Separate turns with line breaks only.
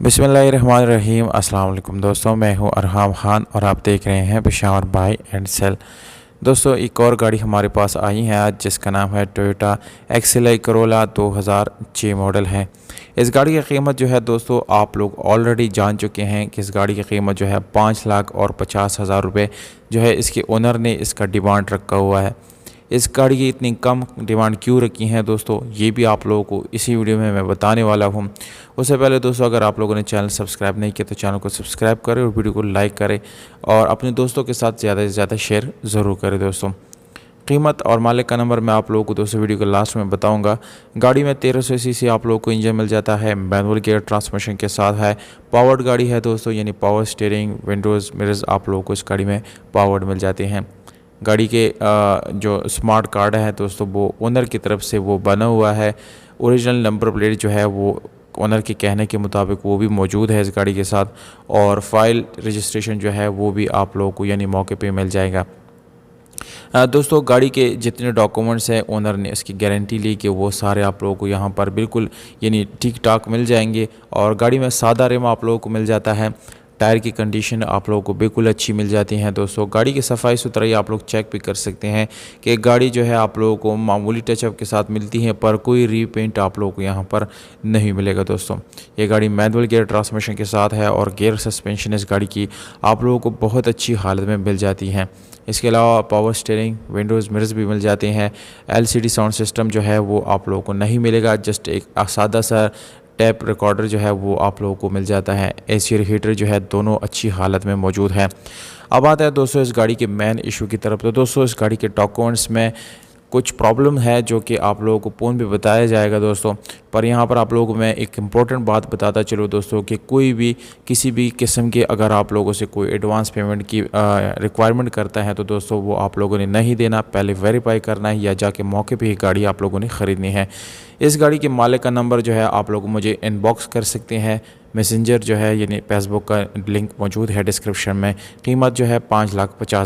बिस्मिल्लाहिर्रहमानिर्रहीम। अस्सलाम वालेकुम दोस्तों, मैं हूं अरहम खान और आप देख रहे हैं पेशावर बाय एंड सेल। दोस्तों, एक और गाड़ी हमारे पास आई है आज, जिसका नाम है टोयोटा एक्सएलआई करोला 2006 मॉडल है। इस गाड़ी की कीमत जो है दोस्तों, आप लोग ऑलरेडी जान चुके हैं कि इस गाड़ी की कीमत जो है 5,50,000 रुपये जो है इसके ओनर ने इसका डिमांड रखा हुआ है। इस गाड़ी की इतनी कम डिमांड क्यों रखी है दोस्तों, ये भी आप लोगों को इसी वीडियो में मैं बताने वाला हूँ। उससे पहले दोस्तों, अगर आप लोगों ने चैनल सब्सक्राइब नहीं किया तो चैनल को सब्सक्राइब करें और वीडियो को लाइक करें और अपने दोस्तों के साथ ज़्यादा से ज़्यादा शेयर ज़रूर करें। दोस्तों, कीमत और मालिक का नंबर मैं आप लोगों को दोस्तों वीडियो के लास्ट में बताऊंगा। गाड़ी में 1300 सीसी आप लोगों को इंजन मिल जाता है, मैनुअल गियर ट्रांसमिशन के साथ है, पावर्ड गाड़ी है दोस्तों, यानी पावर स्टीयरिंग, विंडोज़, मिरर्स आप लोगों को इस गाड़ी में पावर्ड मिल जाते हैं। गाड़ी के जो स्मार्ट कार्ड है दोस्तों, वो ओनर की तरफ से वो बना हुआ है। ओरिजिनल नंबर प्लेट जो है वो ओनर के कहने के मुताबिक वो भी मौजूद है इस गाड़ी के साथ, और फाइल रजिस्ट्रेशन जो है वो भी आप लोगों को यानी मौके पे मिल जाएगा। दोस्तों, गाड़ी के जितने डॉक्यूमेंट्स हैं ओनर ने इसकी गारंटी ली कि वो सारे आप लोगों को यहाँ पर बिल्कुल यानी ठीक ठाक मिल जाएंगे। और गाड़ी में सादा रिम आप लोगों को मिल जाता है। टायर की कंडीशन आप लोगों को बिल्कुल अच्छी मिल जाती है। दोस्तों, गाड़ी की सफाई सुथराई आप लोग चेक भी कर सकते हैं कि गाड़ी जो है आप लोगों को मामूली टचअप के साथ मिलती है, पर कोई रीपेंट आप लोगों को यहाँ पर नहीं मिलेगा। दोस्तों, ये गाड़ी मैनुअल गियर ट्रांसमिशन के साथ है और गियर सस्पेंशन इस गाड़ी की आप लोगों को बहुत अच्छी हालत में मिल जाती है। इसके अलावा पावर स्टीयरिंग, विंडोज़, मिरर्स भी मिल जाते हैं। एलसीडी साउंड सिस्टम जो है वो आप लोगों को नहीं मिलेगा, जस्ट एक सादा सा टैप रिकॉर्डर जो है वो आप लोगों को मिल जाता है। एसी और हीटर जो है दोनों अच्छी हालत में मौजूद है। अब आता है दोस्तों इस गाड़ी के मेन इशू की तरफ। तो दोस्तों, इस गाड़ी के डॉक्यूमेंट्स में कुछ प्रॉब्लम है जो कि आप लोगों को फ़ोन पे बताया जाएगा दोस्तों। पर यहाँ पर आप लोगों को मैं एक इम्पॉर्टेंट बात बताता चलो दोस्तों कि कोई भी किसी भी किस्म के अगर आप लोगों से कोई एडवांस पेमेंट की रिक्वायरमेंट करता है तो दोस्तों वो आप लोगों ने नहीं देना, पहले वेरीफाई करना है या जाके मौके पे ही गाड़ी आप लोगों ने ख़रीदनी है। इस गाड़ी के मालिक का नंबर जो है आप लोग मुझे इनबॉक्स कर सकते हैं। मैसेंजर जो है यानी फेसबुक का लिंक मौजूद है डिस्क्रिप्शन में। कीमत जो है 5,50,000।